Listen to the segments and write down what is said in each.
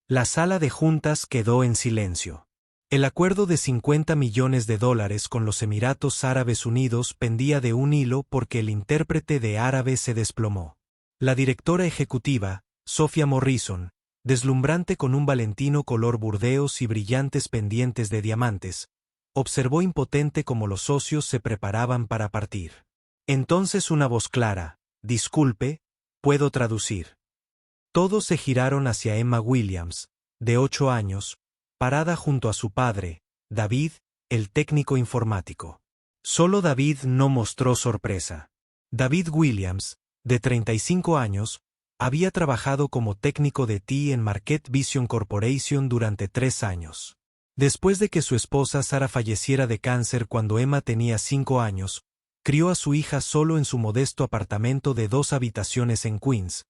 La sala de juntas quedó en silencio. El acuerdo de $50 millones con los Emiratos Árabes Unidos pendía de un hilo porque el intérprete de árabe se desplomó. La directora ejecutiva, Sophia Morrison, deslumbrante con un valentino color burdeos y brillantes pendientes de diamantes, observó impotente cómo los socios se preparaban para partir. Entonces una voz clara: «Disculpe, puedo traducir». Todos se giraron hacia Emma Williams, de 8 años, parada junto a su padre, David, el técnico informático. Solo David no mostró sorpresa. David Williams, de 35 años, había trabajado como técnico de TI en Market Vision Corporation durante 3 años. Después de que su esposa Sara falleciera de cáncer cuando Emma tenía 5 años, crió a su hija solo en su modesto apartamento de 2 habitaciones en Queens,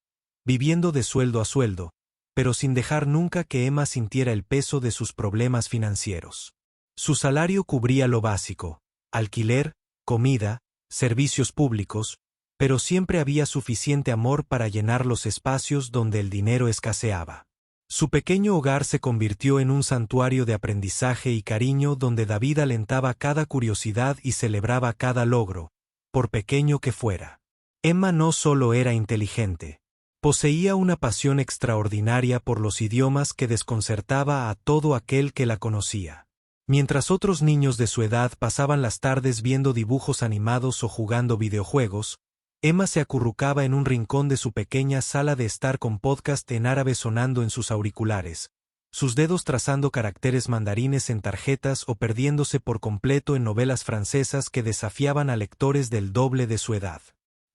viviendo de sueldo a sueldo, pero sin dejar nunca que Emma sintiera el peso de sus problemas financieros. Su salario cubría lo básico: alquiler, comida, servicios públicos, pero siempre había suficiente amor para llenar los espacios donde el dinero escaseaba. Su pequeño hogar se convirtió en un santuario de aprendizaje y cariño donde David alentaba cada curiosidad y celebraba cada logro, por pequeño que fuera. Emma no solo era inteligente. Poseía una pasión extraordinaria por los idiomas que desconcertaba a todo aquel que la conocía. Mientras otros niños de su edad pasaban las tardes viendo dibujos animados o jugando videojuegos, Emma se acurrucaba en un rincón de su pequeña sala de estar con podcast en árabe sonando en sus auriculares, sus dedos trazando caracteres mandarines en tarjetas o perdiéndose por completo en novelas francesas que desafiaban a lectores del doble de su edad.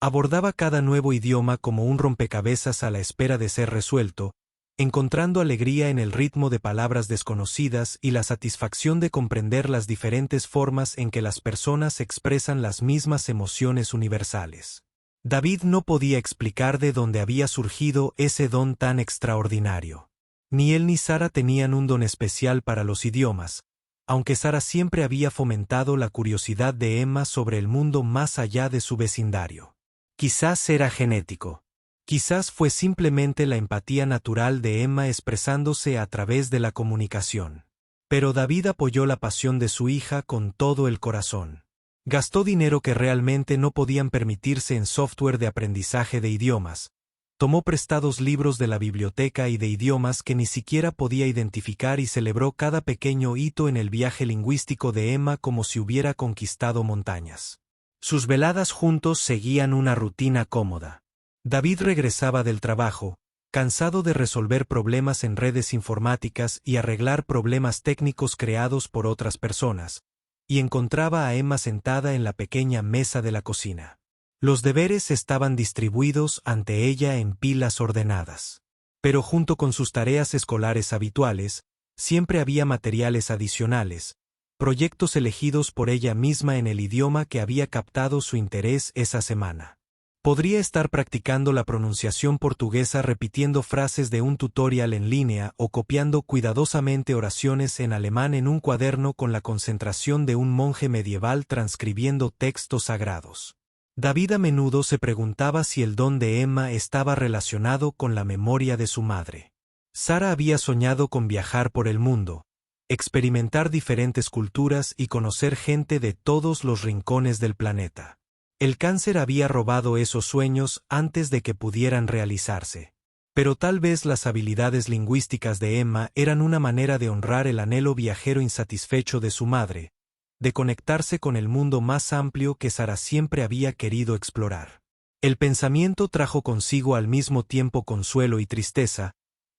Abordaba cada nuevo idioma como un rompecabezas a la espera de ser resuelto, encontrando alegría en el ritmo de palabras desconocidas y la satisfacción de comprender las diferentes formas en que las personas expresan las mismas emociones universales. David no podía explicar de dónde había surgido ese don tan extraordinario. Ni él ni Sara tenían un don especial para los idiomas, aunque Sara siempre había fomentado la curiosidad de Emma sobre el mundo más allá de su vecindario. Quizás era genético. Quizás fue simplemente la empatía natural de Emma expresándose a través de la comunicación. Pero David apoyó la pasión de su hija con todo el corazón. Gastó dinero que realmente no podían permitirse en software de aprendizaje de idiomas. Tomó prestados libros de la biblioteca y de idiomas que ni siquiera podía identificar y celebró cada pequeño hito en el viaje lingüístico de Emma como si hubiera conquistado montañas. Sus veladas juntos seguían una rutina cómoda. David regresaba del trabajo, cansado de resolver problemas en redes informáticas y arreglar problemas técnicos creados por otras personas, y encontraba a Emma sentada en la pequeña mesa de la cocina. Los deberes estaban distribuidos ante ella en pilas ordenadas. Pero junto con sus tareas escolares habituales, siempre había materiales adicionales, proyectos elegidos por ella misma en el idioma que había captado su interés esa semana. Podría estar practicando la pronunciación portuguesa repitiendo frases de un tutorial en línea o copiando cuidadosamente oraciones en alemán en un cuaderno con la concentración de un monje medieval transcribiendo textos sagrados. David a menudo se preguntaba si el don de Emma estaba relacionado con la memoria de su madre. Sara había soñado con viajar por el mundo, experimentar diferentes culturas y conocer gente de todos los rincones del planeta. El cáncer había robado esos sueños antes de que pudieran realizarse. Pero tal vez las habilidades lingüísticas de Emma eran una manera de honrar el anhelo viajero insatisfecho de su madre, de conectarse con el mundo más amplio que Sara siempre había querido explorar. El pensamiento trajo consigo al mismo tiempo consuelo y tristeza,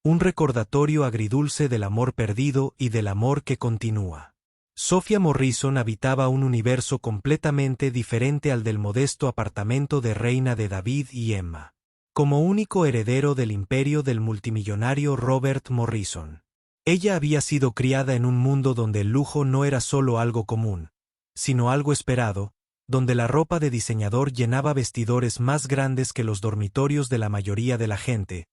un recordatorio agridulce del amor perdido y del amor que continúa. Sophia Morrison habitaba un universo completamente diferente al del modesto apartamento de reina de David y Emma. Como único heredero del imperio del multimillonario Robert Morrison, ella había sido criada en un mundo donde el lujo no era solo algo común, sino algo esperado, donde la ropa de diseñador llenaba vestidores más grandes que los dormitorios de la mayoría de la gente,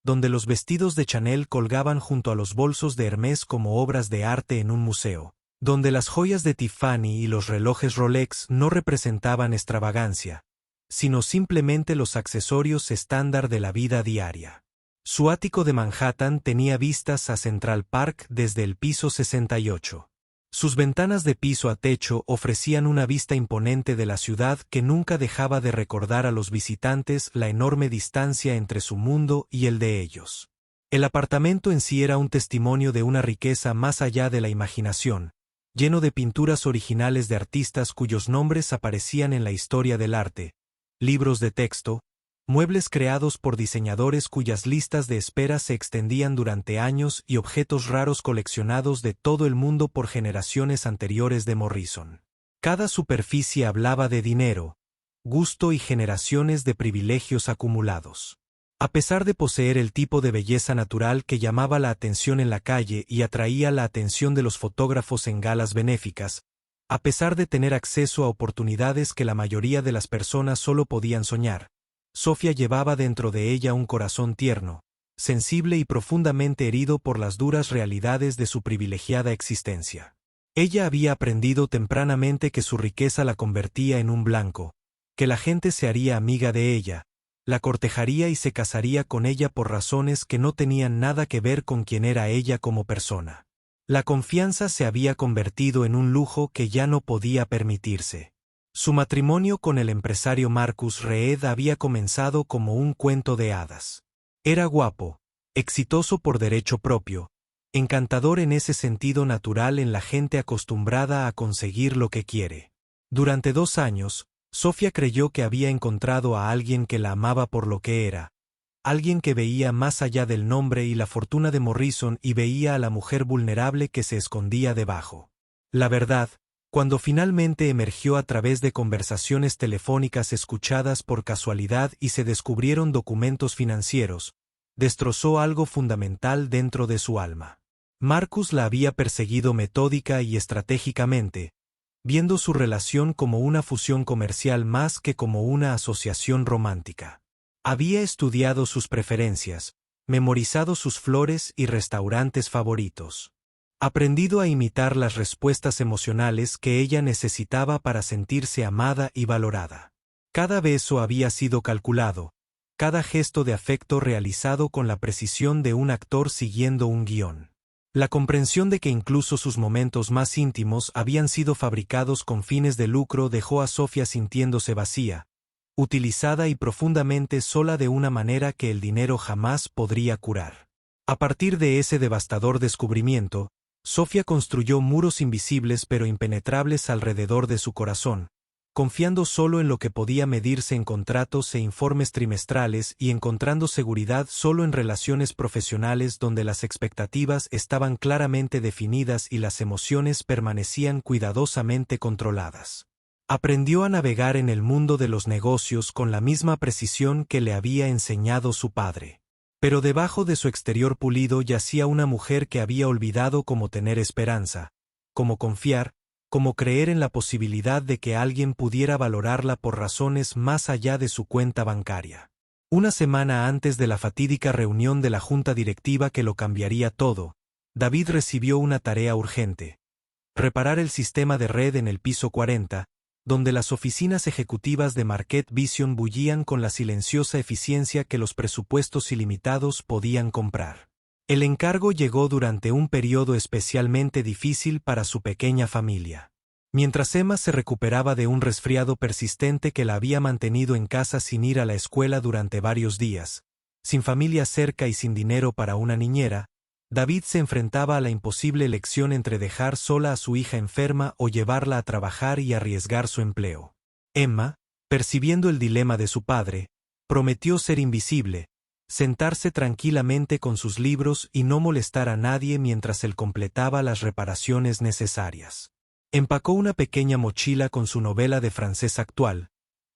donde los vestidos de Chanel colgaban junto a los bolsos de Hermès como obras de arte en un museo, donde las joyas de Tiffany y los relojes Rolex no representaban extravagancia, sino simplemente los accesorios estándar de la vida diaria. Su ático de Manhattan tenía vistas a Central Park desde el piso 68. Sus ventanas de piso a techo ofrecían una vista imponente de la ciudad que nunca dejaba de recordar a los visitantes la enorme distancia entre su mundo y el de ellos. El apartamento en sí era un testimonio de una riqueza más allá de la imaginación, lleno de pinturas originales de artistas cuyos nombres aparecían en la historia del arte, libros de texto, muebles creados por diseñadores cuyas listas de espera se extendían durante años y objetos raros coleccionados de todo el mundo por generaciones anteriores de Morrison. Cada superficie hablaba de dinero, gusto y generaciones de privilegios acumulados. A pesar de poseer el tipo de belleza natural que llamaba la atención en la calle y atraía la atención de los fotógrafos en galas benéficas, a pesar de tener acceso a oportunidades que la mayoría de las personas solo podían soñar, Sofía llevaba dentro de ella un corazón tierno, sensible y profundamente herido por las duras realidades de su privilegiada existencia. Ella había aprendido tempranamente que su riqueza la convertía en un blanco, que la gente se haría amiga de ella, la cortejaría y se casaría con ella por razones que no tenían nada que ver con quién era ella como persona. La confianza se había convertido en un lujo que ya no podía permitirse. Su matrimonio con el empresario Marcus Reed había comenzado como un cuento de hadas. Era guapo, exitoso por derecho propio, encantador en ese sentido natural en la gente acostumbrada a conseguir lo que quiere. Durante 2 años, Sofía creyó que había encontrado a alguien que la amaba por lo que era, alguien que veía más allá del nombre y la fortuna de Morrison y veía a la mujer vulnerable que se escondía debajo. La verdad, cuando finalmente emergió a través de conversaciones telefónicas escuchadas por casualidad y se descubrieron documentos financieros, destrozó algo fundamental dentro de su alma. Marcus la había perseguido metódica y estratégicamente, viendo su relación como una fusión comercial más que como una asociación romántica. Había estudiado sus preferencias, memorizado sus flores y restaurantes favoritos. Aprendido a imitar las respuestas emocionales que ella necesitaba para sentirse amada y valorada. Cada beso había sido calculado, cada gesto de afecto realizado con la precisión de un actor siguiendo un guión. La comprensión de que incluso sus momentos más íntimos habían sido fabricados con fines de lucro dejó a Sofía sintiéndose vacía, utilizada y profundamente sola de una manera que el dinero jamás podría curar. A partir de ese devastador descubrimiento, Sofía construyó muros invisibles pero impenetrables alrededor de su corazón, confiando solo en lo que podía medirse en contratos e informes trimestrales y encontrando seguridad solo en relaciones profesionales donde las expectativas estaban claramente definidas y las emociones permanecían cuidadosamente controladas. Aprendió a navegar en el mundo de los negocios con la misma precisión que le había enseñado su padre. Pero debajo de su exterior pulido yacía una mujer que había olvidado cómo tener esperanza, cómo confiar, cómo creer en la posibilidad de que alguien pudiera valorarla por razones más allá de su cuenta bancaria. Una semana antes de la fatídica reunión de la junta directiva que lo cambiaría todo, David recibió una tarea urgente: reparar el sistema de red en el piso 40, donde las oficinas ejecutivas de Market Vision bullían con la silenciosa eficiencia que los presupuestos ilimitados podían comprar. El encargo llegó durante un periodo especialmente difícil para su pequeña familia. Mientras Emma se recuperaba de un resfriado persistente que la había mantenido en casa sin ir a la escuela durante varios días, sin familia cerca y sin dinero para una niñera, David se enfrentaba a la imposible elección entre dejar sola a su hija enferma o llevarla a trabajar y arriesgar su empleo. Emma, percibiendo el dilema de su padre, prometió ser invisible, sentarse tranquilamente con sus libros y no molestar a nadie mientras él completaba las reparaciones necesarias. Empacó una pequeña mochila con su novela de francés actual,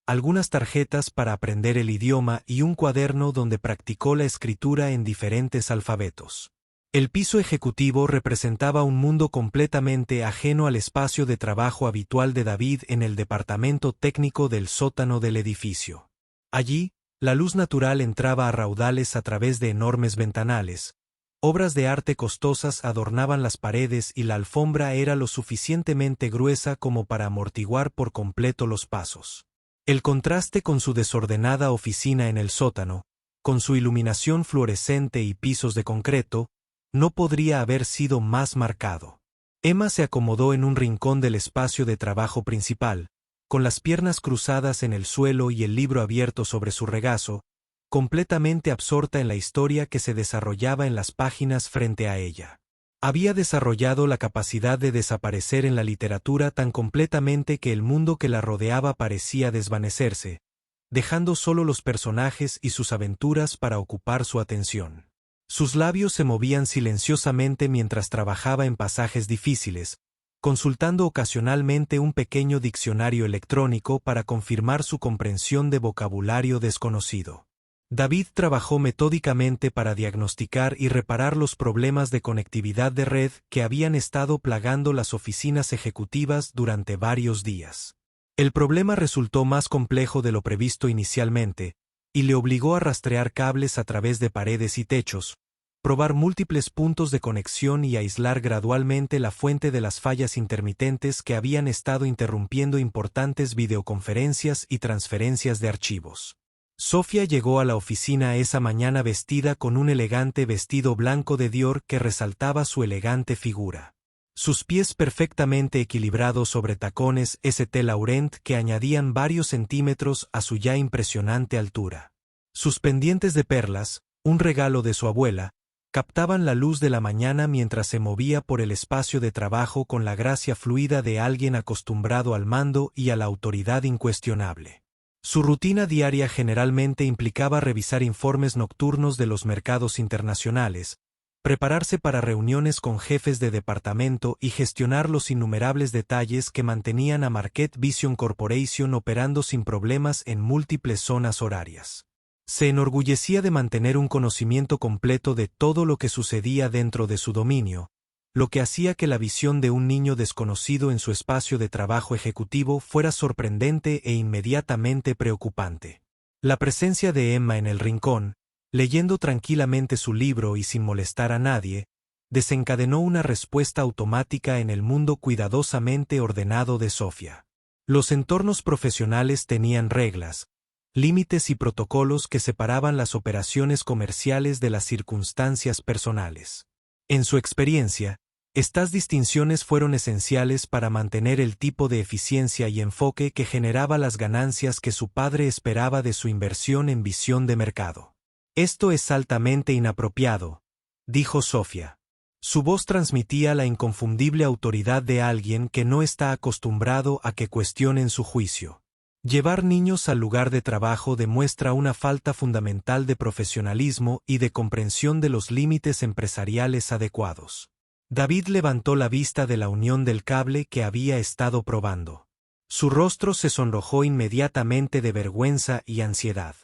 algunas tarjetas para aprender el idioma y un cuaderno donde practicó la escritura en diferentes alfabetos. El piso ejecutivo representaba un mundo completamente ajeno al espacio de trabajo habitual de David en el departamento técnico del sótano del edificio. Allí, la luz natural entraba a raudales a través de enormes ventanales, obras de arte costosas adornaban las paredes y la alfombra era lo suficientemente gruesa como para amortiguar por completo los pasos. El contraste con su desordenada oficina en el sótano, con su iluminación fluorescente y pisos de concreto, no podría haber sido más marcado. Emma se acomodó en un rincón del espacio de trabajo principal, con las piernas cruzadas en el suelo y el libro abierto sobre su regazo, completamente absorta en la historia que se desarrollaba en las páginas frente a ella. Había desarrollado la capacidad de desaparecer en la literatura tan completamente que el mundo que la rodeaba parecía desvanecerse, dejando solo los personajes y sus aventuras para ocupar su atención. Sus labios se movían silenciosamente mientras trabajaba en pasajes difíciles, consultando ocasionalmente un pequeño diccionario electrónico para confirmar su comprensión de vocabulario desconocido. David trabajó metódicamente para diagnosticar y reparar los problemas de conectividad de red que habían estado plagando las oficinas ejecutivas durante varios días. El problema resultó más complejo de lo previsto inicialmente, y le obligó a rastrear cables a través de paredes y techos, probar múltiples puntos de conexión y aislar gradualmente la fuente de las fallas intermitentes que habían estado interrumpiendo importantes videoconferencias y transferencias de archivos. Sofía llegó a la oficina esa mañana vestida con un elegante vestido blanco de Dior que resaltaba su elegante figura. Sus pies perfectamente equilibrados sobre tacones St. Laurent que añadían varios centímetros a su ya impresionante altura. Sus pendientes de perlas, un regalo de su abuela, captaban la luz de la mañana mientras se movía por el espacio de trabajo con la gracia fluida de alguien acostumbrado al mando y a la autoridad incuestionable. Su rutina diaria generalmente implicaba revisar informes nocturnos de los mercados internacionales, prepararse para reuniones con jefes de departamento y gestionar los innumerables detalles que mantenían a Marquette Vision Corporation operando sin problemas en múltiples zonas horarias. Se enorgullecía de mantener un conocimiento completo de todo lo que sucedía dentro de su dominio, lo que hacía que la visión de un niño desconocido en su espacio de trabajo ejecutivo fuera sorprendente e inmediatamente preocupante. La presencia de Emma en el rincón, leyendo tranquilamente su libro y sin molestar a nadie, desencadenó una respuesta automática en el mundo cuidadosamente ordenado de Sofía. Los entornos profesionales tenían reglas, límites y protocolos que separaban las operaciones comerciales de las circunstancias personales. En su experiencia, estas distinciones fueron esenciales para mantener el tipo de eficiencia y enfoque que generaba las ganancias que su padre esperaba de su inversión en visión de mercado. «Esto es altamente inapropiado», dijo Sofía. Su voz transmitía la inconfundible autoridad de alguien que no está acostumbrado a que cuestionen su juicio. Llevar niños al lugar de trabajo demuestra una falta fundamental de profesionalismo y de comprensión de los límites empresariales adecuados. David levantó la vista de la unión del cable que había estado probando. Su rostro se sonrojó inmediatamente de vergüenza y ansiedad.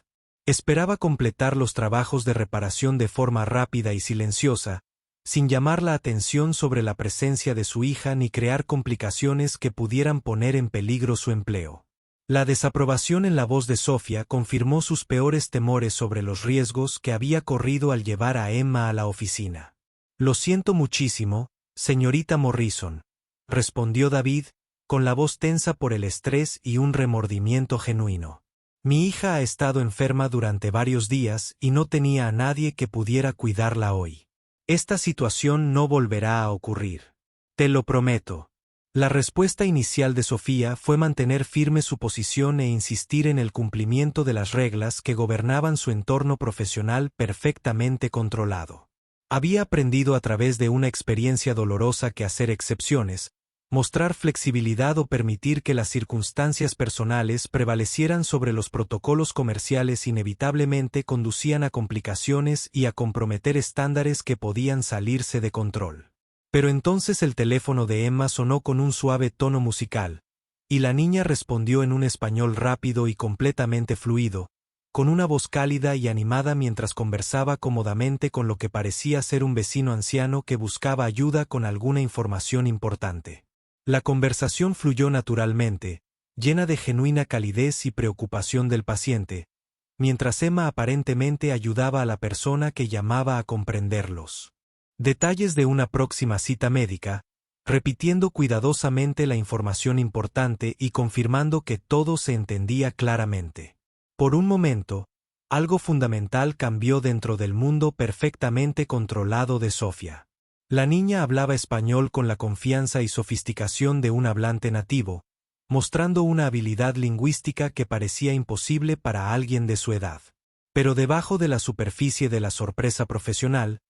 Esperaba completar los trabajos de reparación de forma rápida y silenciosa, sin llamar la atención sobre la presencia de su hija ni crear complicaciones que pudieran poner en peligro su empleo. La desaprobación en la voz de Sofía confirmó sus peores temores sobre los riesgos que había corrido al llevar a Emma a la oficina. «Lo siento muchísimo, señorita Morrison», respondió David, con la voz tensa por el estrés y un remordimiento genuino. «Mi hija ha estado enferma durante varios días y no tenía a nadie que pudiera cuidarla hoy. Esta situación no volverá a ocurrir. Te lo prometo». La respuesta inicial de Sofía fue mantener firme su posición e insistir en el cumplimiento de las reglas que gobernaban su entorno profesional perfectamente controlado. Había aprendido a través de una experiencia dolorosa que hacer excepciones, mostrar flexibilidad o permitir que las circunstancias personales prevalecieran sobre los protocolos comerciales inevitablemente conducían a complicaciones y a comprometer estándares que podían salirse de control. Pero entonces el teléfono de Emma sonó con un suave tono musical, y la niña respondió en un español rápido y completamente fluido, con una voz cálida y animada mientras conversaba cómodamente con lo que parecía ser un vecino anciano que buscaba ayuda con alguna información importante. La conversación fluyó naturalmente, llena de genuina calidez y preocupación del paciente, mientras Emma aparentemente ayudaba a la persona que llamaba a comprenderlos. Detalles de una próxima cita médica, repitiendo cuidadosamente la información importante y confirmando que todo se entendía claramente. Por un momento, Algo fundamental cambió dentro del mundo perfectamente controlado de Sofía. La niña hablaba español con la confianza y sofisticación de un hablante nativo, mostrando una habilidad lingüística que parecía imposible para alguien de su edad. Pero debajo de la superficie de la sorpresa profesional,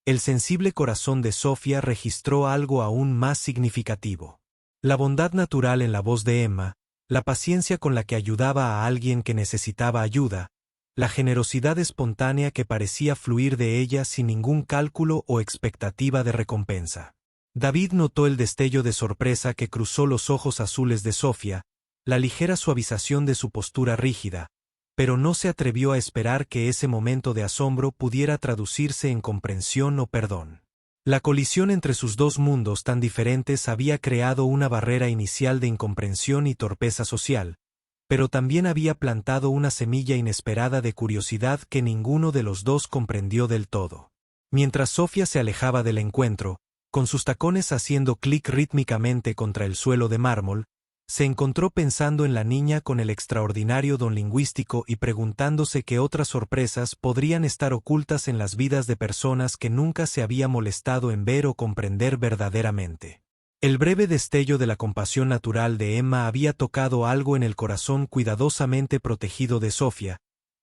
el sensible corazón de Sofía registró algo aún más significativo. La bondad natural en la voz de Emma, la paciencia con la que ayudaba a alguien que necesitaba ayuda, la generosidad espontánea que parecía fluir de ella sin ningún cálculo o expectativa de recompensa. David notó el destello de sorpresa que cruzó los ojos azules de Sofía, la ligera suavización de su postura rígida, pero no se atrevió a esperar que ese momento de asombro pudiera traducirse en comprensión o perdón. La colisión entre sus dos mundos tan diferentes había creado una barrera inicial de incomprensión y torpeza social, pero también había plantado una semilla inesperada de curiosidad que ninguno de los dos comprendió del todo. Mientras Sofía se alejaba del encuentro, con sus tacones haciendo clic rítmicamente contra el suelo de mármol, se encontró pensando en la niña con el extraordinario don lingüístico y preguntándose qué otras sorpresas podrían estar ocultas en las vidas de personas que nunca se había molestado en ver o comprender verdaderamente. El breve destello de la compasión natural de Emma había tocado algo en el corazón cuidadosamente protegido de Sofía,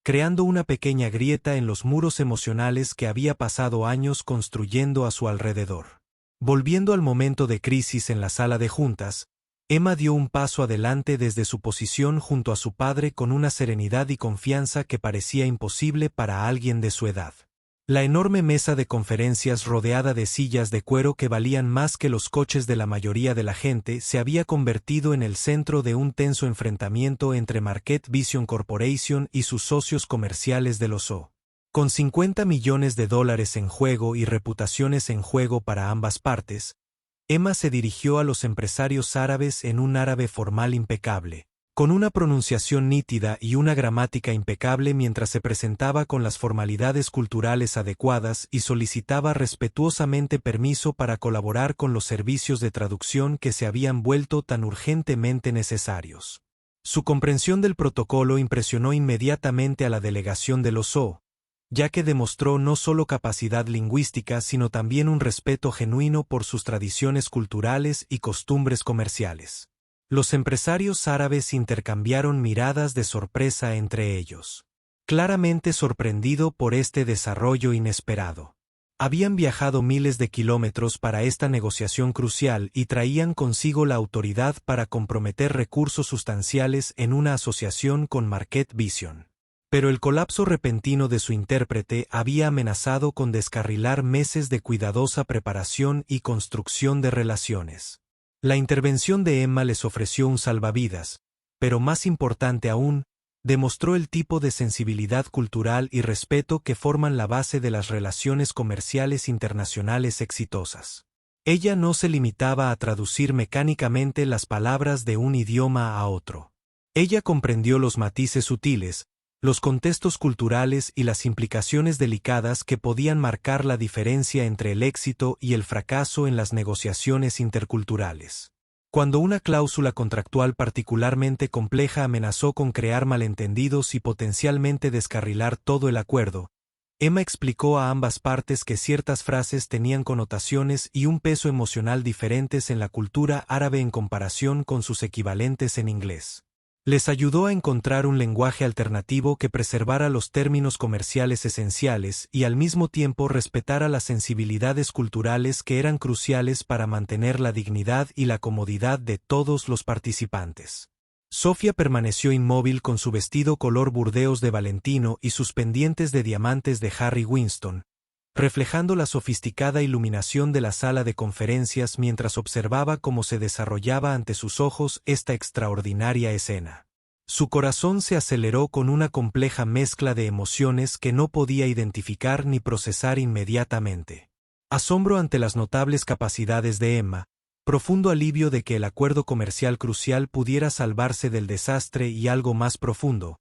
creando una pequeña grieta en los muros emocionales que había pasado años construyendo a su alrededor. Volviendo al momento de crisis en la sala de juntas, Emma dio un paso adelante desde su posición junto a su padre con una serenidad y confianza que parecía imposible para alguien de su edad. La enorme mesa de conferencias rodeada de sillas de cuero que valían más que los coches de la mayoría de la gente se había convertido en el centro de un tenso enfrentamiento entre Marquette Vision Corporation y sus socios comerciales de los O. Con $50 millones en juego y reputaciones en juego para ambas partes, Emma se dirigió a los empresarios árabes en un árabe formal impecable, con una pronunciación nítida y una gramática impecable mientras se presentaba con las formalidades culturales adecuadas y solicitaba respetuosamente permiso para colaborar con los servicios de traducción que se habían vuelto tan urgentemente necesarios. Su comprensión del protocolo impresionó inmediatamente a la delegación de los O, ya que demostró no solo capacidad lingüística sino también un respeto genuino por sus tradiciones culturales y costumbres comerciales. Los empresarios árabes intercambiaron miradas de sorpresa entre ellos. Claramente sorprendido por este desarrollo inesperado. Habían viajado miles de kilómetros para esta negociación crucial y traían consigo la autoridad para comprometer recursos sustanciales en una asociación con Marquette Vision. Pero el colapso repentino de su intérprete había amenazado con descarrilar meses de cuidadosa preparación y construcción de relaciones. La intervención de Emma les ofreció un salvavidas, pero más importante aún, demostró el tipo de sensibilidad cultural y respeto que forman la base de las relaciones comerciales internacionales exitosas. Ella no se limitaba a traducir mecánicamente las palabras de un idioma a otro. Ella comprendió los matices sutiles, los contextos culturales y las implicaciones delicadas que podían marcar la diferencia entre el éxito y el fracaso en las negociaciones interculturales. Cuando una cláusula contractual particularmente compleja amenazó con crear malentendidos y potencialmente descarrilar todo el acuerdo, Emma explicó a ambas partes que ciertas frases tenían connotaciones y un peso emocional diferentes en la cultura árabe en comparación con sus equivalentes en inglés. Les ayudó a encontrar un lenguaje alternativo que preservara los términos comerciales esenciales y al mismo tiempo respetara las sensibilidades culturales que eran cruciales para mantener la dignidad y la comodidad de todos los participantes. Sofía permaneció inmóvil con su vestido color burdeos de Valentino y sus pendientes de diamantes de Harry Winston, reflejando la sofisticada iluminación de la sala de conferencias mientras observaba cómo se desarrollaba ante sus ojos esta extraordinaria escena. Su corazón se aceleró con una compleja mezcla de emociones que no podía identificar ni procesar inmediatamente. Asombro ante las notables capacidades de Emma, profundo alivio de que el acuerdo comercial crucial pudiera salvarse del desastre y algo más profundo,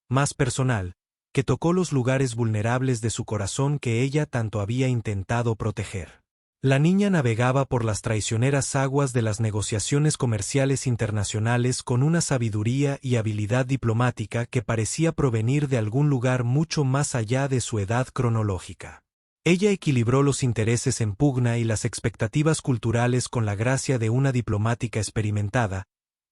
más personal, que tocó los lugares vulnerables de su corazón que ella tanto había intentado proteger. La niña navegaba por las traicioneras aguas de las negociaciones comerciales internacionales con una sabiduría y habilidad diplomática que parecía provenir de algún lugar mucho más allá de su edad cronológica. Ella equilibró los intereses en pugna y las expectativas culturales con la gracia de una diplomática experimentada,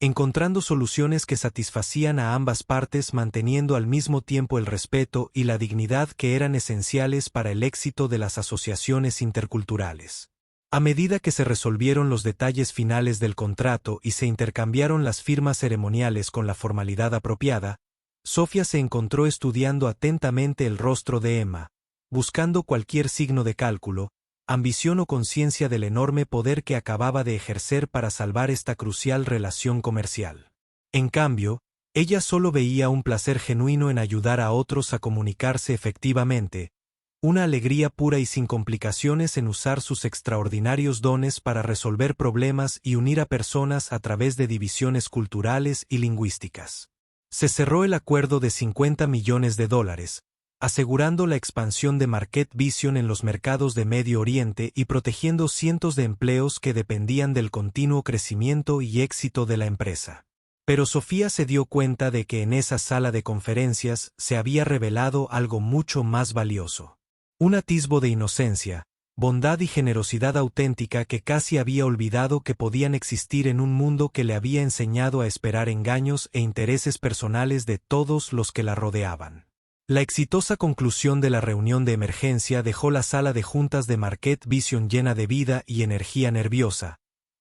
encontrando soluciones que satisfacían a ambas partes manteniendo al mismo tiempo el respeto y la dignidad que eran esenciales para el éxito de las asociaciones interculturales. A medida que se resolvieron los detalles finales del contrato y se intercambiaron las firmas ceremoniales con la formalidad apropiada, Sofía se encontró estudiando atentamente el rostro de Emma, buscando cualquier signo de cálculo, ambición o conciencia del enorme poder que acababa de ejercer para salvar esta crucial relación comercial. En cambio, ella solo veía un placer genuino en ayudar a otros a comunicarse efectivamente, una alegría pura y sin complicaciones en usar sus extraordinarios dones para resolver problemas y unir a personas a través de divisiones culturales y lingüísticas. Se cerró el acuerdo de $50 millones, asegurando la expansión de Market Vision en los mercados de Medio Oriente y protegiendo cientos de empleos que dependían del continuo crecimiento y éxito de la empresa. Pero Sofía se dio cuenta de que en esa sala de conferencias se había revelado algo mucho más valioso. Un atisbo de inocencia, bondad y generosidad auténtica que casi había olvidado que podían existir en un mundo que le había enseñado a esperar engaños e intereses personales de todos los que la rodeaban. La exitosa conclusión de la reunión de emergencia dejó la sala de juntas de Market Vision llena de vida y energía nerviosa,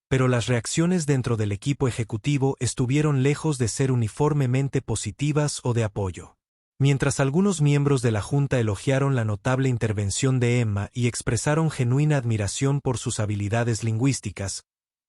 pero las reacciones dentro del equipo ejecutivo estuvieron lejos de ser uniformemente positivas o de apoyo. Mientras algunos miembros de la junta elogiaron la notable intervención de Emma y expresaron genuina admiración por sus habilidades lingüísticas,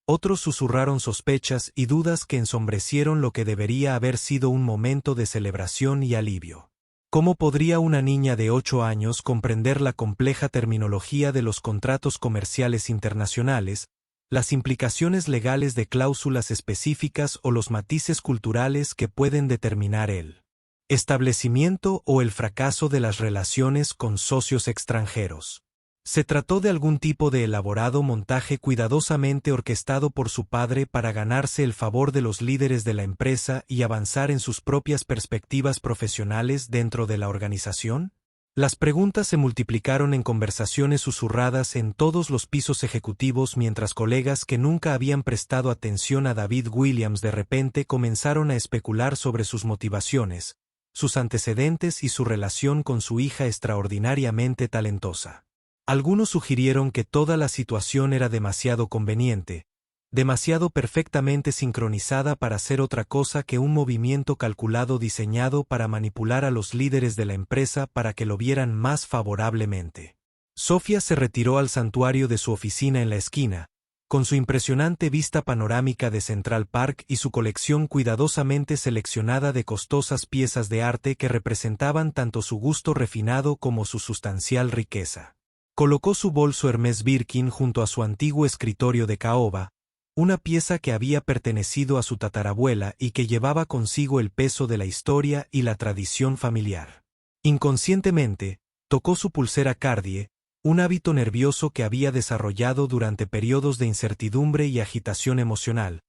otros susurraron sospechas y dudas que ensombrecieron lo que debería haber sido un momento de celebración y alivio. ¿Cómo podría una niña de 8 años comprender la compleja terminología de los contratos comerciales internacionales, las implicaciones legales de cláusulas específicas o los matices culturales que pueden determinar el establecimiento o el fracaso de las relaciones con socios extranjeros? Se trató de algún tipo de elaborado montaje cuidadosamente orquestado por su padre para ganarse el favor de los líderes de la empresa y avanzar en sus propias perspectivas profesionales dentro de la organización. Las preguntas se multiplicaron en conversaciones susurradas en todos los pisos ejecutivos mientras colegas que nunca habían prestado atención a David Williams de repente comenzaron a especular sobre sus motivaciones, sus antecedentes y su relación con su hija extraordinariamente talentosa. Algunos sugirieron que toda la situación era demasiado conveniente, demasiado perfectamente sincronizada para ser otra cosa que un movimiento calculado diseñado para manipular a los líderes de la empresa para que lo vieran más favorablemente. Sofía se retiró al santuario de su oficina en la esquina, con su impresionante vista panorámica de Central Park y su colección cuidadosamente seleccionada de costosas piezas de arte que representaban tanto su gusto refinado como su sustancial riqueza. Colocó su bolso Hermès Birkin junto a su antiguo escritorio de caoba, una pieza que había pertenecido a su tatarabuela y que llevaba consigo el peso de la historia y la tradición familiar. Inconscientemente, tocó su pulsera Cartier, un hábito nervioso que había desarrollado durante periodos de incertidumbre y agitación emocional,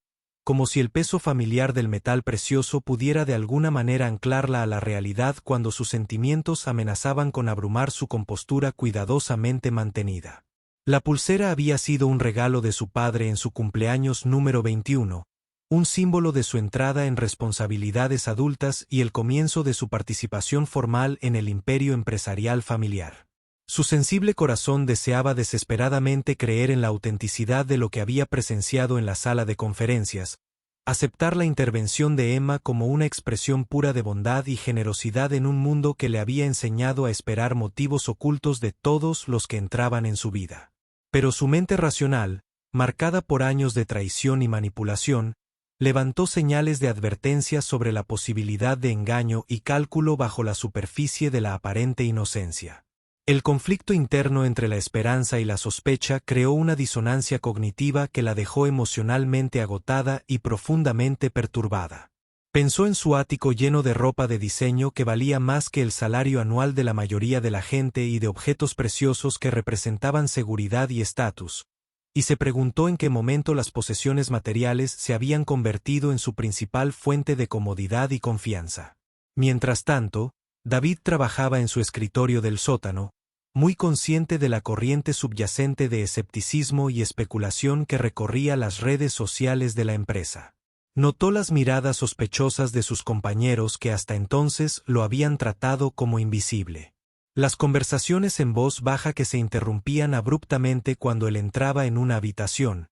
como si el peso familiar del metal precioso pudiera de alguna manera anclarla a la realidad cuando sus sentimientos amenazaban con abrumar su compostura cuidadosamente mantenida. La pulsera había sido un regalo de su padre en su cumpleaños número 21, un símbolo de su entrada en responsabilidades adultas y el comienzo de su participación formal en el imperio empresarial familiar. Su sensible corazón deseaba desesperadamente creer en la autenticidad de lo que había presenciado en la sala de conferencias, aceptar la intervención de Emma como una expresión pura de bondad y generosidad en un mundo que le había enseñado a esperar motivos ocultos de todos los que entraban en su vida. Pero su mente racional, marcada por años de traición y manipulación, levantó señales de advertencia sobre la posibilidad de engaño y cálculo bajo la superficie de la aparente inocencia. El conflicto interno entre la esperanza y la sospecha creó una disonancia cognitiva que la dejó emocionalmente agotada y profundamente perturbada. Pensó en su ático lleno de ropa de diseño que valía más que el salario anual de la mayoría de la gente y de objetos preciosos que representaban seguridad y estatus, y se preguntó en qué momento las posesiones materiales se habían convertido en su principal fuente de comodidad y confianza. Mientras tanto, David trabajaba en su escritorio del sótano, muy consciente de la corriente subyacente de escepticismo y especulación que recorría las redes sociales de la empresa. Notó las miradas sospechosas de sus compañeros que hasta entonces lo habían tratado como invisible. Las conversaciones en voz baja que se interrumpían abruptamente cuando él entraba en una habitación,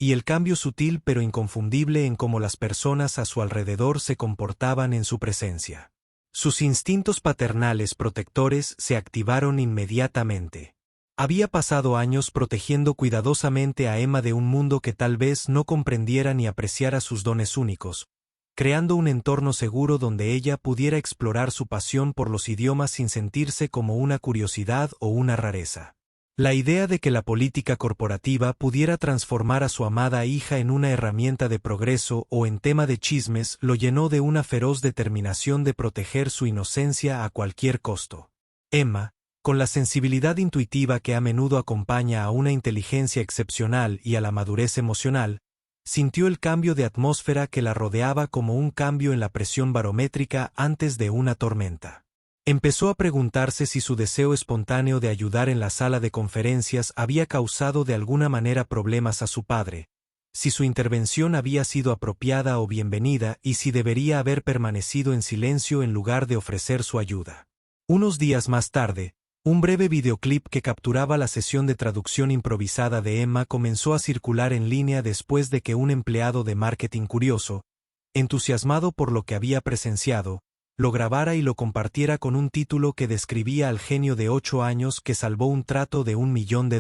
y el cambio sutil pero inconfundible en cómo las personas a su alrededor se comportaban en su presencia. Sus instintos paternales protectores se activaron inmediatamente. Había pasado años protegiendo cuidadosamente a Emma de un mundo que tal vez no comprendiera ni apreciara sus dones únicos, creando un entorno seguro donde ella pudiera explorar su pasión por los idiomas sin sentirse como una curiosidad o una rareza. La idea de que la política corporativa pudiera transformar a su amada hija en una herramienta de progreso o en tema de chismes lo llenó de una feroz determinación de proteger su inocencia a cualquier costo. Emma, con la sensibilidad intuitiva que a menudo acompaña a una inteligencia excepcional y a la madurez emocional, sintió el cambio de atmósfera que la rodeaba como un cambio en la presión barométrica antes de una tormenta. Empezó a preguntarse si su deseo espontáneo de ayudar en la sala de conferencias había causado de alguna manera problemas a su padre, si su intervención había sido apropiada o bienvenida y si debería haber permanecido en silencio en lugar de ofrecer su ayuda. Unos días más tarde, un breve videoclip que capturaba la sesión de traducción improvisada de Emma comenzó a circular en línea después de que un empleado de marketing curioso, entusiasmado por lo que había presenciado, lo grabara y lo compartiera con un título que describía al genio de 8 años que salvó un trato de $1 millón.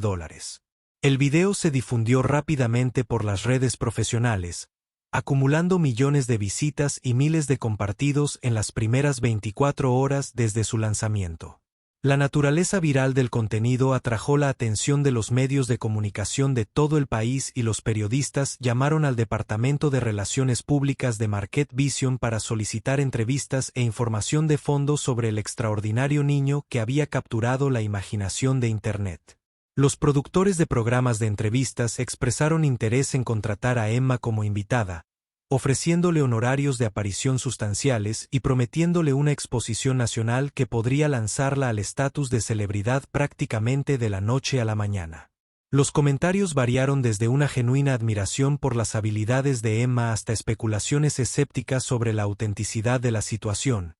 El video se difundió rápidamente por las redes profesionales, acumulando millones de visitas y miles de compartidos en las primeras 24 horas desde su lanzamiento. La naturaleza viral del contenido atrajo la atención de los medios de comunicación de todo el país y los periodistas llamaron al Departamento de Relaciones Públicas de Market Vision para solicitar entrevistas e información de fondo sobre el extraordinario niño que había capturado la imaginación de Internet. Los productores de programas de entrevistas expresaron interés en contratar a Emma como invitada, ofreciéndole honorarios de aparición sustanciales y prometiéndole una exposición nacional que podría lanzarla al estatus de celebridad prácticamente de la noche a la mañana. Los comentarios variaron desde una genuina admiración por las habilidades de Emma hasta especulaciones escépticas sobre la autenticidad de la situación,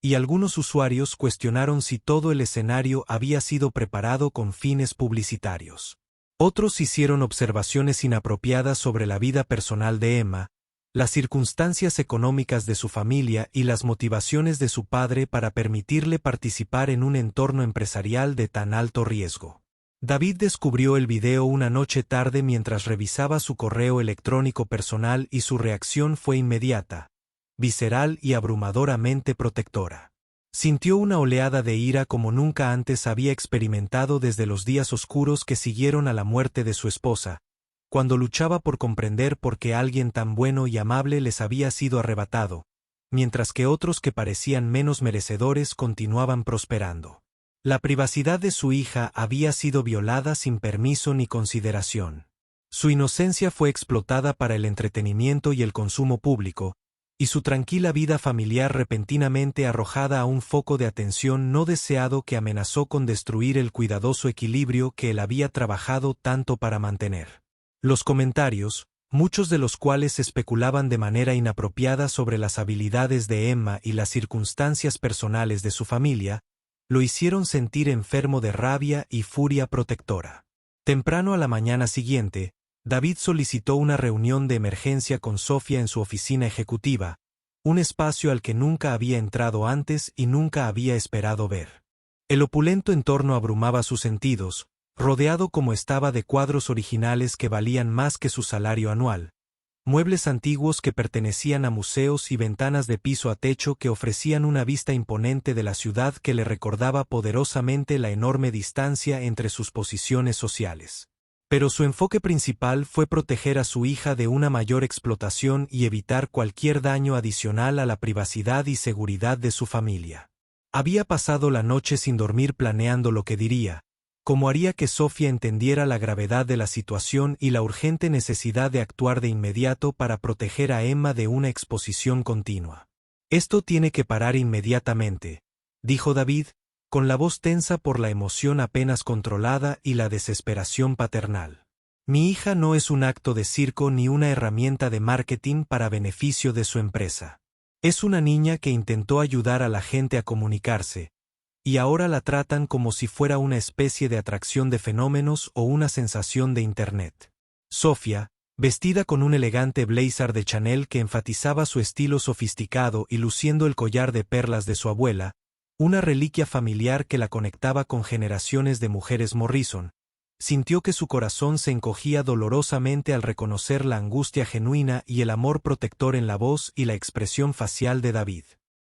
y algunos usuarios cuestionaron si todo el escenario había sido preparado con fines publicitarios. Otros hicieron observaciones inapropiadas sobre la vida personal de Emma, las circunstancias económicas de su familia y las motivaciones de su padre para permitirle participar en un entorno empresarial de tan alto riesgo. David descubrió el video una noche tarde mientras revisaba su correo electrónico personal y su reacción fue inmediata, visceral y abrumadoramente protectora. Sintió una oleada de ira como nunca antes había experimentado desde los días oscuros que siguieron a la muerte de su esposa, cuando luchaba por comprender por qué alguien tan bueno y amable les había sido arrebatado, mientras que otros que parecían menos merecedores continuaban prosperando. La privacidad de su hija había sido violada sin permiso ni consideración. Su inocencia fue explotada para el entretenimiento y el consumo público, y su tranquila vida familiar repentinamente arrojada a un foco de atención no deseado que amenazó con destruir el cuidadoso equilibrio que él había trabajado tanto para mantener. Los comentarios, muchos de los cuales especulaban de manera inapropiada sobre las habilidades de Emma y las circunstancias personales de su familia, lo hicieron sentir enfermo de rabia y furia protectora. Temprano a la mañana siguiente, David solicitó una reunión de emergencia con Sofía en su oficina ejecutiva, un espacio al que nunca había entrado antes y nunca había esperado ver. El opulento entorno abrumaba sus sentidos, rodeado como estaba de cuadros originales que valían más que su salario anual, muebles antiguos que pertenecían a museos y ventanas de piso a techo que ofrecían una vista imponente de la ciudad que le recordaba poderosamente la enorme distancia entre sus posiciones sociales. Pero su enfoque principal fue proteger a su hija de una mayor explotación y evitar cualquier daño adicional a la privacidad y seguridad de su familia. Había pasado la noche sin dormir planeando lo que diría, cómo haría que Sofía entendiera la gravedad de la situación y la urgente necesidad de actuar de inmediato para proteger a Emma de una exposición continua. «Esto tiene que parar inmediatamente», dijo David, con la voz tensa por la emoción apenas controlada y la desesperación paternal. «Mi hija no es un acto de circo ni una herramienta de marketing para beneficio de su empresa. Es una niña que intentó ayudar a la gente a comunicarse, y ahora la tratan como si fuera una especie de atracción de fenómenos o una sensación de Internet». Sofía, vestida con un elegante blazer de Chanel que enfatizaba su estilo sofisticado y luciendo el collar de perlas de su abuela, una reliquia familiar que la conectaba con generaciones de mujeres Morrison, sintió que su corazón se encogía dolorosamente al reconocer la angustia genuina y el amor protector en la voz y la expresión facial de David.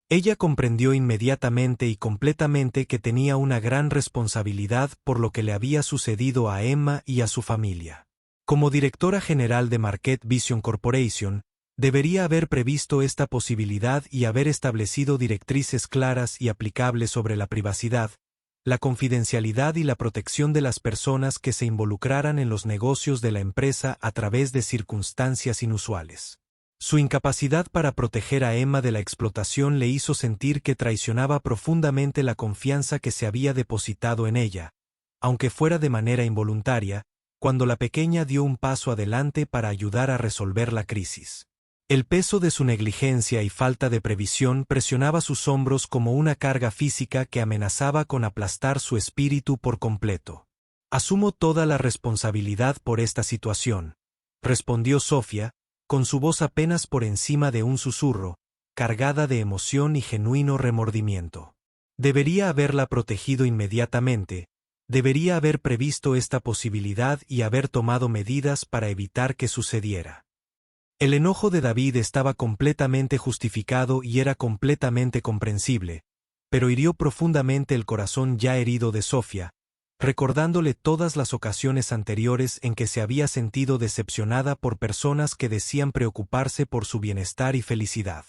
Ella comprendió inmediatamente y completamente que tenía una gran responsabilidad por lo que le había sucedido a Emma y a su familia. Como directora general de Marquette Vision Corporation, debería haber previsto esta posibilidad y haber establecido directrices claras y aplicables sobre la privacidad, la confidencialidad y la protección de las personas que se involucraran en los negocios de la empresa a través de circunstancias inusuales. Su incapacidad para proteger a Emma de la explotación le hizo sentir que traicionaba profundamente la confianza que se había depositado en ella, aunque fuera de manera involuntaria, cuando la pequeña dio un paso adelante para ayudar a resolver la crisis. El peso de su negligencia y falta de previsión presionaba sus hombros como una carga física que amenazaba con aplastar su espíritu por completo. «Asumo toda la responsabilidad por esta situación», respondió Sofía, con su voz apenas por encima de un susurro, cargada de emoción y genuino remordimiento. Debería haberla protegido inmediatamente, debería haber previsto esta posibilidad y haber tomado medidas para evitar que sucediera. El enojo de David estaba completamente justificado y era completamente comprensible, pero hirió profundamente el corazón ya herido de Sofía, recordándole todas las ocasiones anteriores en que se había sentido decepcionada por personas que decían preocuparse por su bienestar y felicidad.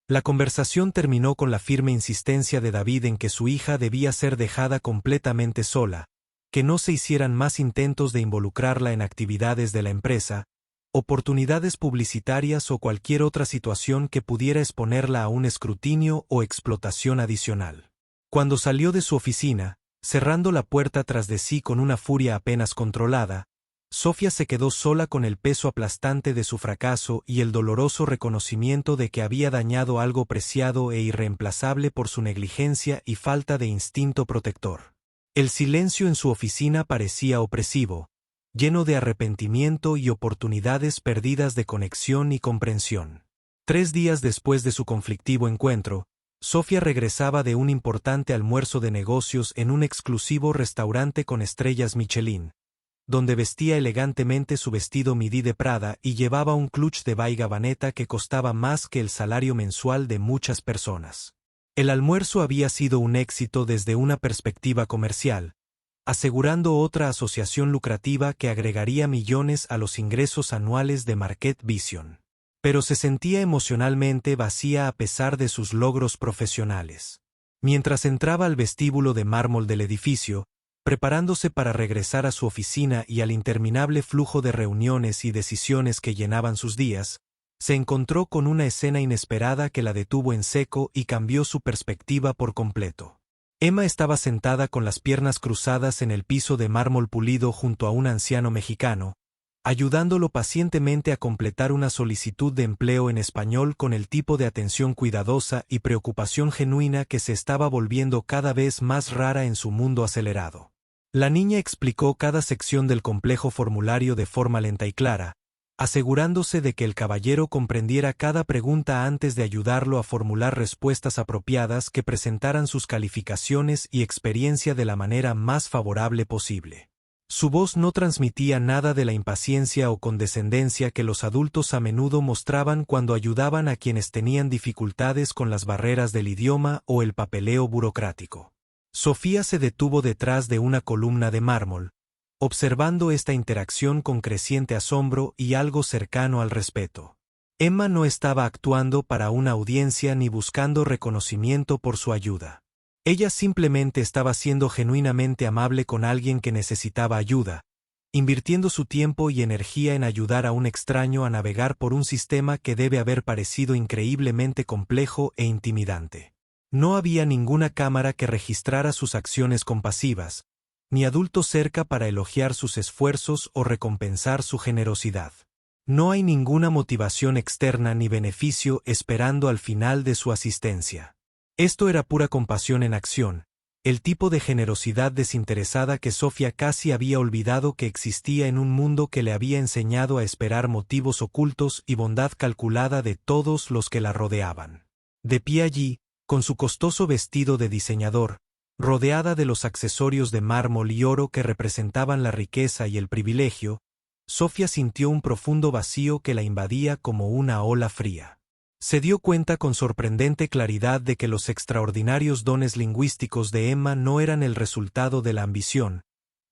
La conversación terminó con la firme insistencia de David en que su hija debía ser dejada completamente sola, que no se hicieran más intentos de involucrarla en actividades de la empresa, oportunidades publicitarias o cualquier otra situación que pudiera exponerla a un escrutinio o explotación adicional. Cuando salió de su oficina, cerrando la puerta tras de sí con una furia apenas controlada, Sofía se quedó sola con el peso aplastante de su fracaso y el doloroso reconocimiento de que había dañado algo preciado e irreemplazable por su negligencia y falta de instinto protector. El silencio en su oficina parecía opresivo, lleno de arrepentimiento y oportunidades perdidas de conexión y comprensión. 3 días después de su conflictivo encuentro, Sofía regresaba de un importante almuerzo de negocios en un exclusivo restaurante con estrellas Michelin, donde vestía elegantemente su vestido midi de Prada y llevaba un clutch de Bay Gabaneta que costaba más que el salario mensual de muchas personas. El almuerzo había sido un éxito desde una perspectiva comercial, asegurando otra asociación lucrativa que agregaría millones a los ingresos anuales de Marquette Vision. Pero se sentía emocionalmente vacía a pesar de sus logros profesionales. Mientras entraba al vestíbulo de mármol del edificio, preparándose para regresar a su oficina y al interminable flujo de reuniones y decisiones que llenaban sus días, se encontró con una escena inesperada que la detuvo en seco y cambió su perspectiva por completo. Emma estaba sentada con las piernas cruzadas en el piso de mármol pulido junto a un anciano mexicano, ayudándolo pacientemente a completar una solicitud de empleo en español con el tipo de atención cuidadosa y preocupación genuina que se estaba volviendo cada vez más rara en su mundo acelerado. La niña explicó cada sección del complejo formulario de forma lenta y clara, asegurándose de que el caballero comprendiera cada pregunta antes de ayudarlo a formular respuestas apropiadas que presentaran sus calificaciones y experiencia de la manera más favorable posible. Su voz no transmitía nada de la impaciencia o condescendencia que los adultos a menudo mostraban cuando ayudaban a quienes tenían dificultades con las barreras del idioma o el papeleo burocrático. Sofía se detuvo detrás de una columna de mármol, observando esta interacción con creciente asombro y algo cercano al respeto. Emma no estaba actuando para una audiencia ni buscando reconocimiento por su ayuda. Ella simplemente estaba siendo genuinamente amable con alguien que necesitaba ayuda, invirtiendo su tiempo y energía en ayudar a un extraño a navegar por un sistema que debe haber parecido increíblemente complejo e intimidante. No había ninguna cámara que registrara sus acciones compasivas, ni adulto cerca para elogiar sus esfuerzos o recompensar su generosidad. No hay ninguna motivación externa ni beneficio esperando al final de su asistencia. Esto era pura compasión en acción, el tipo de generosidad desinteresada que Sofía casi había olvidado que existía en un mundo que le había enseñado a esperar motivos ocultos y bondad calculada de todos los que la rodeaban. De pie allí, con su costoso vestido de diseñador, rodeada de los accesorios de mármol y oro que representaban la riqueza y el privilegio, Sofía sintió un profundo vacío que la invadía como una ola fría. Se dio cuenta con sorprendente claridad de que los extraordinarios dones lingüísticos de Emma no eran el resultado de la ambición,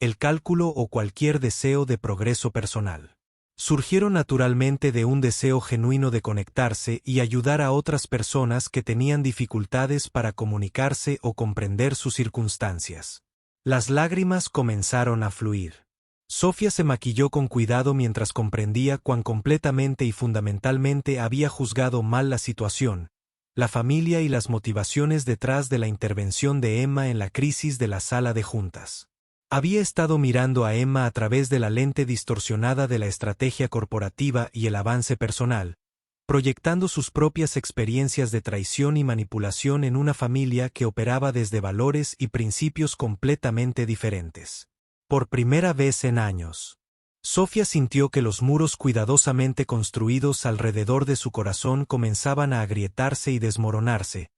el cálculo o cualquier deseo de progreso personal. Surgieron naturalmente de un deseo genuino de conectarse y ayudar a otras personas que tenían dificultades para comunicarse o comprender sus circunstancias. Las lágrimas comenzaron a fluir. Sofía se maquilló con cuidado mientras comprendía cuán completamente y fundamentalmente había juzgado mal la situación, la familia y las motivaciones detrás de la intervención de Emma en la crisis de la sala de juntas. Había estado mirando a Emma a través de la lente distorsionada de la estrategia corporativa y el avance personal, proyectando sus propias experiencias de traición y manipulación en una familia que operaba desde valores y principios completamente diferentes. Por primera vez en años, Sofía sintió que los muros cuidadosamente construidos alrededor de su corazón comenzaban a agrietarse y desmoronarse,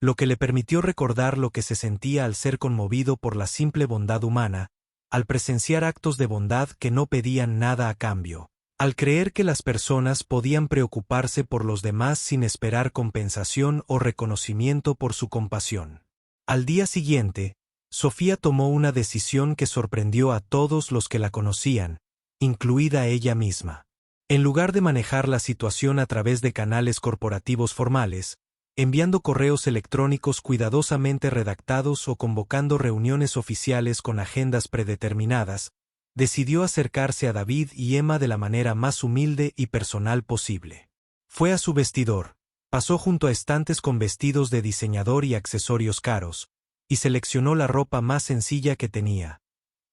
lo que le permitió recordar lo que se sentía al ser conmovido por la simple bondad humana, al presenciar actos de bondad que no pedían nada a cambio, al creer que las personas podían preocuparse por los demás sin esperar compensación o reconocimiento por su compasión. Al día siguiente, Sofía tomó una decisión que sorprendió a todos los que la conocían, incluida ella misma. En lugar de manejar la situación a través de canales corporativos formales, enviando correos electrónicos cuidadosamente redactados o convocando reuniones oficiales con agendas predeterminadas, decidió acercarse a David y Emma de la manera más humilde y personal posible. Fue a su vestidor, pasó junto a estantes con vestidos de diseñador y accesorios caros, y seleccionó la ropa más sencilla que tenía,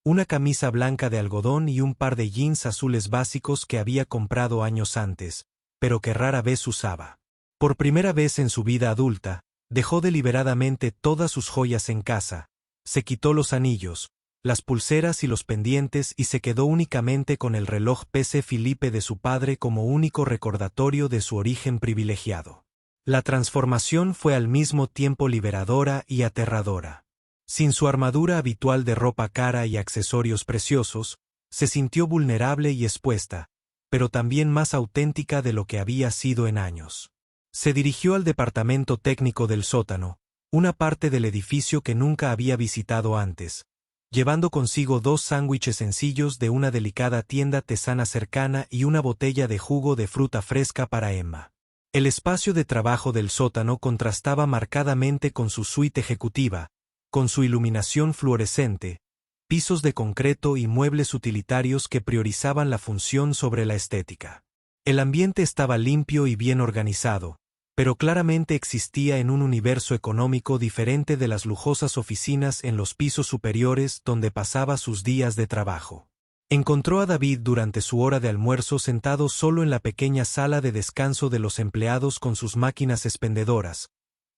una camisa blanca de algodón y un par de jeans azules básicos que había comprado años antes, pero que rara vez usaba. Por primera vez en su vida adulta, dejó deliberadamente todas sus joyas en casa, se quitó los anillos, las pulseras y los pendientes y se quedó únicamente con el reloj PC Philippe de su padre como único recordatorio de su origen privilegiado. La transformación fue al mismo tiempo liberadora y aterradora. Sin su armadura habitual de ropa cara y accesorios preciosos, se sintió vulnerable y expuesta, pero también más auténtica de lo que había sido en años. Se dirigió al departamento técnico del sótano, una parte del edificio que nunca había visitado antes, llevando consigo 2 sándwiches sencillos de una delicada tienda tesana cercana y una botella de jugo de fruta fresca para Emma. El espacio de trabajo del sótano contrastaba marcadamente con su suite ejecutiva, con su iluminación fluorescente, pisos de concreto y muebles utilitarios que priorizaban la función sobre la estética. El ambiente estaba limpio y bien organizado, pero claramente existía en un universo económico diferente de las lujosas oficinas en los pisos superiores donde pasaba sus días de trabajo. Encontró a David durante su hora de almuerzo sentado solo en la pequeña sala de descanso de los empleados con sus máquinas expendedoras,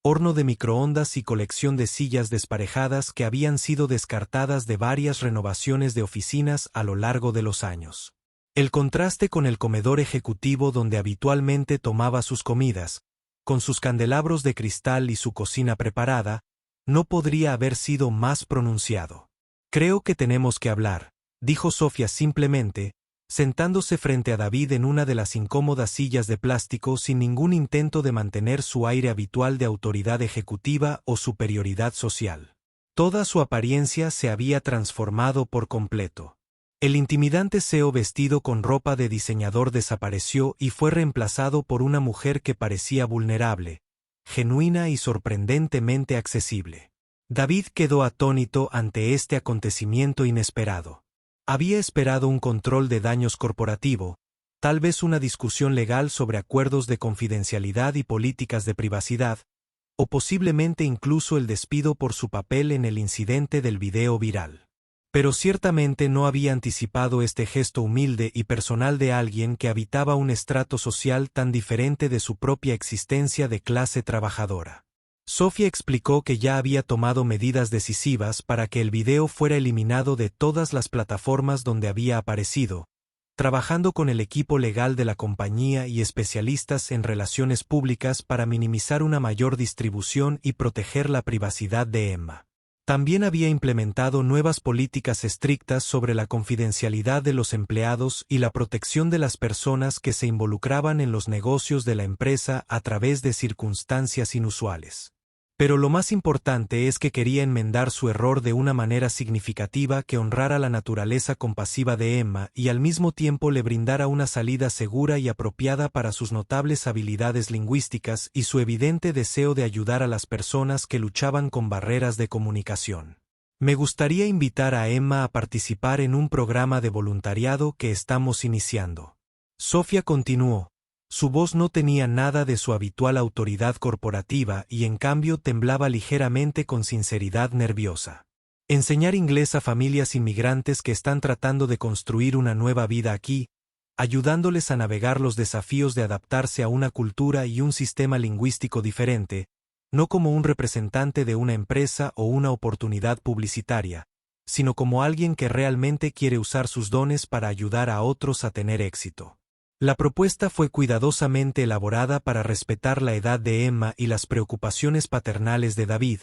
horno de microondas y colección de sillas desparejadas que habían sido descartadas de varias renovaciones de oficinas a lo largo de los años. El contraste con el comedor ejecutivo donde habitualmente tomaba sus comidas, con sus candelabros de cristal y su cocina preparada, no podría haber sido más pronunciado. Creo que tenemos que hablar, dijo Sofía simplemente, sentándose frente a David en una de las incómodas sillas de plástico sin ningún intento de mantener su aire habitual de autoridad ejecutiva o superioridad social. Toda su apariencia se había transformado por completo. El intimidante CEO vestido con ropa de diseñador desapareció y fue reemplazado por una mujer que parecía vulnerable, genuina y sorprendentemente accesible. David quedó atónito ante este acontecimiento inesperado. Había esperado un control de daños corporativo, tal vez una discusión legal sobre acuerdos de confidencialidad y políticas de privacidad, o posiblemente incluso el despido por su papel en el incidente del video viral. Pero ciertamente no había anticipado este gesto humilde y personal de alguien que habitaba un estrato social tan diferente de su propia existencia de clase trabajadora. Sofía explicó que ya había tomado medidas decisivas para que el video fuera eliminado de todas las plataformas donde había aparecido, trabajando con el equipo legal de la compañía y especialistas en relaciones públicas para minimizar una mayor distribución y proteger la privacidad de Emma. También había implementado nuevas políticas estrictas sobre la confidencialidad de los empleados y la protección de las personas que se involucraban en los negocios de la empresa a través de circunstancias inusuales. Pero lo más importante es que quería enmendar su error de una manera significativa que honrara la naturaleza compasiva de Emma y al mismo tiempo le brindara una salida segura y apropiada para sus notables habilidades lingüísticas y su evidente deseo de ayudar a las personas que luchaban con barreras de comunicación. Me gustaría invitar a Emma a participar en un programa de voluntariado que estamos iniciando. Sofía continuó. Su voz no tenía nada de su habitual autoridad corporativa y en cambio temblaba ligeramente con sinceridad nerviosa. Enseñar inglés a familias inmigrantes que están tratando de construir una nueva vida aquí, ayudándoles a navegar los desafíos de adaptarse a una cultura y un sistema lingüístico diferente, no como un representante de una empresa o una oportunidad publicitaria, sino como alguien que realmente quiere usar sus dones para ayudar a otros a tener éxito. La propuesta fue cuidadosamente elaborada para respetar la edad de Emma y las preocupaciones paternales de David,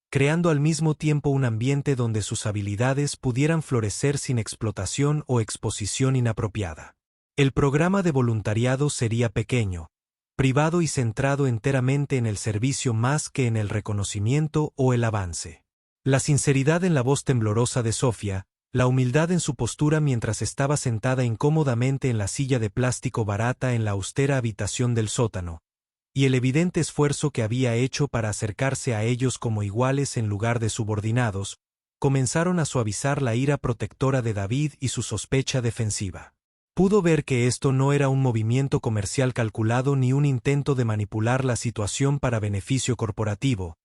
creando al mismo tiempo un ambiente donde sus habilidades pudieran florecer sin explotación o exposición inapropiada. El programa de voluntariado sería pequeño, privado y centrado enteramente en el servicio más que en el reconocimiento o el avance. La sinceridad en la voz temblorosa de Sofía, la humildad en su postura mientras estaba sentada incómodamente en la silla de plástico barata en la austera habitación del sótano, y el evidente esfuerzo que había hecho para acercarse a ellos como iguales en lugar de subordinados, comenzaron a suavizar la ira protectora de David y su sospecha defensiva. Pudo ver que esto no era un movimiento comercial calculado ni un intento de manipular la situación para beneficio corporativo,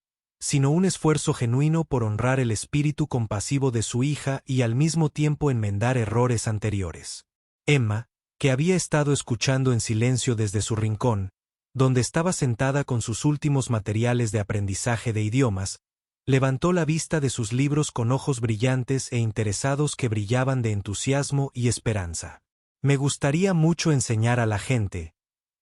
sino un esfuerzo genuino por honrar el espíritu compasivo de su hija y al mismo tiempo enmendar errores anteriores. Emma, que había estado escuchando en silencio desde su rincón, donde estaba sentada con sus últimos materiales de aprendizaje de idiomas, levantó la vista de sus libros con ojos brillantes e interesados que brillaban de entusiasmo y esperanza. «Me gustaría mucho enseñar a la gente»,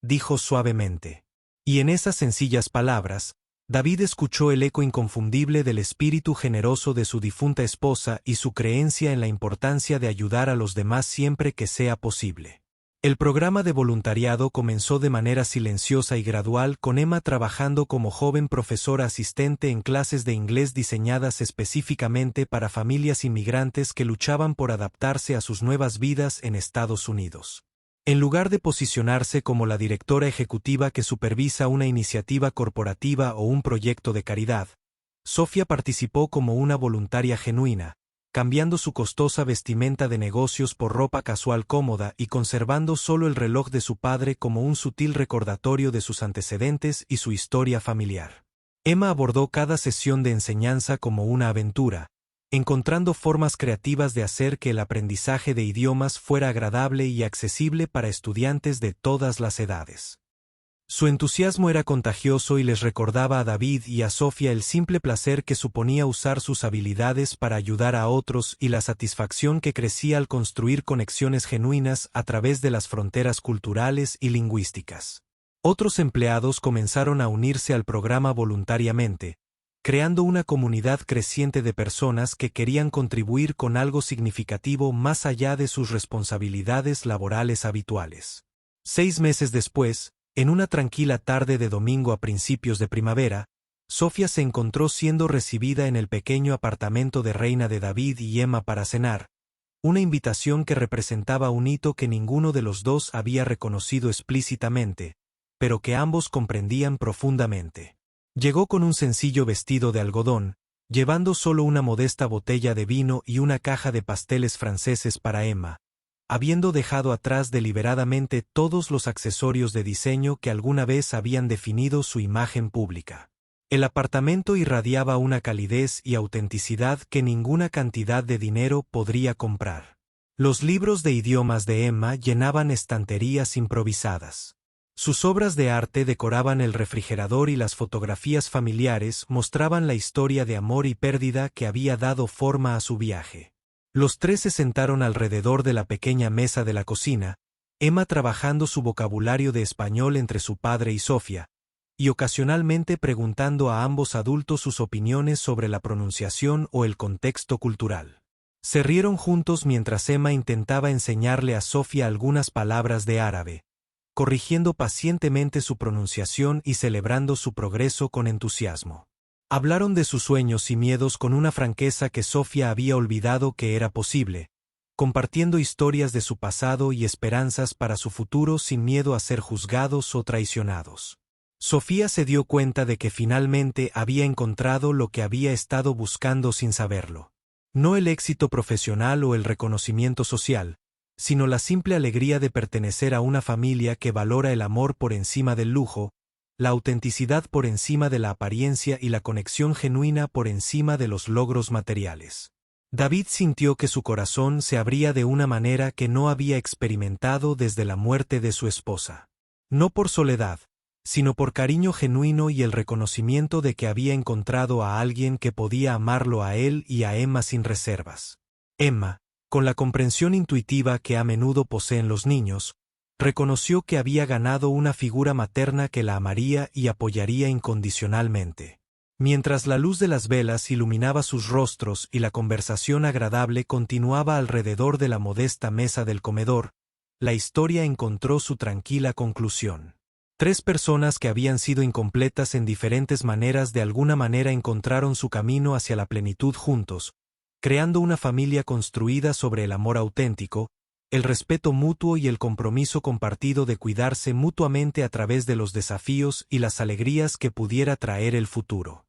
dijo suavemente. Y en esas sencillas palabras, David escuchó el eco inconfundible del espíritu generoso de su difunta esposa y su creencia en la importancia de ayudar a los demás siempre que sea posible. El programa de voluntariado comenzó de manera silenciosa y gradual, con Emma trabajando como joven profesora asistente en clases de inglés diseñadas específicamente para familias inmigrantes que luchaban por adaptarse a sus nuevas vidas en Estados Unidos. En lugar de posicionarse como la directora ejecutiva que supervisa una iniciativa corporativa o un proyecto de caridad, Sofía participó como una voluntaria genuina, cambiando su costosa vestimenta de negocios por ropa casual cómoda y conservando solo el reloj de su padre como un sutil recordatorio de sus antecedentes y su historia familiar. Emma abordó cada sesión de enseñanza como una aventura, encontrando formas creativas de hacer que el aprendizaje de idiomas fuera agradable y accesible para estudiantes de todas las edades. Su entusiasmo era contagioso y les recordaba a David y a Sofía el simple placer que suponía usar sus habilidades para ayudar a otros y la satisfacción que crecía al construir conexiones genuinas a través de las fronteras culturales y lingüísticas. Otros empleados comenzaron a unirse al programa voluntariamente, creando una comunidad creciente de personas que querían contribuir con algo significativo más allá de sus responsabilidades laborales habituales. 6 meses después, en una tranquila tarde de domingo a principios de primavera, Sofía se encontró siendo recibida en el pequeño apartamento de Reina de David y Emma para cenar, una invitación que representaba un hito que ninguno de los dos había reconocido explícitamente, pero que ambos comprendían profundamente. Llegó con un sencillo vestido de algodón, llevando solo una modesta botella de vino y una caja de pasteles franceses para Emma, habiendo dejado atrás deliberadamente todos los accesorios de diseño que alguna vez habían definido su imagen pública. El apartamento irradiaba una calidez y autenticidad que ninguna cantidad de dinero podría comprar. Los libros de idiomas de Emma llenaban estanterías improvisadas. Sus obras de arte decoraban el refrigerador y las fotografías familiares mostraban la historia de amor y pérdida que había dado forma a su viaje. Los tres se sentaron alrededor de la pequeña mesa de la cocina, Emma trabajando su vocabulario de español entre su padre y Sofía, y ocasionalmente preguntando a ambos adultos sus opiniones sobre la pronunciación o el contexto cultural. Se rieron juntos mientras Emma intentaba enseñarle a Sofía algunas palabras de árabe, corrigiendo pacientemente su pronunciación y celebrando su progreso con entusiasmo. Hablaron de sus sueños y miedos con una franqueza que Sofía había olvidado que era posible, compartiendo historias de su pasado y esperanzas para su futuro sin miedo a ser juzgados o traicionados. Sofía se dio cuenta de que finalmente había encontrado lo que había estado buscando sin saberlo. No el éxito profesional o el reconocimiento social, sino la simple alegría de pertenecer a una familia que valora el amor por encima del lujo, la autenticidad por encima de la apariencia y la conexión genuina por encima de los logros materiales. David sintió que su corazón se abría de una manera que no había experimentado desde la muerte de su esposa. No por soledad, sino por cariño genuino y el reconocimiento de que había encontrado a alguien que podía amarlo a él y a Emma sin reservas. Emma, con la comprensión intuitiva que a menudo poseen los niños, reconoció que había ganado una figura materna que la amaría y apoyaría incondicionalmente. Mientras la luz de las velas iluminaba sus rostros y la conversación agradable continuaba alrededor de la modesta mesa del comedor, la historia encontró su tranquila conclusión. Tres personas que habían sido incompletas en diferentes maneras de alguna manera encontraron su camino hacia la plenitud juntos, creando una familia construida sobre el amor auténtico, el respeto mutuo y el compromiso compartido de cuidarse mutuamente a través de los desafíos y las alegrías que pudiera traer el futuro.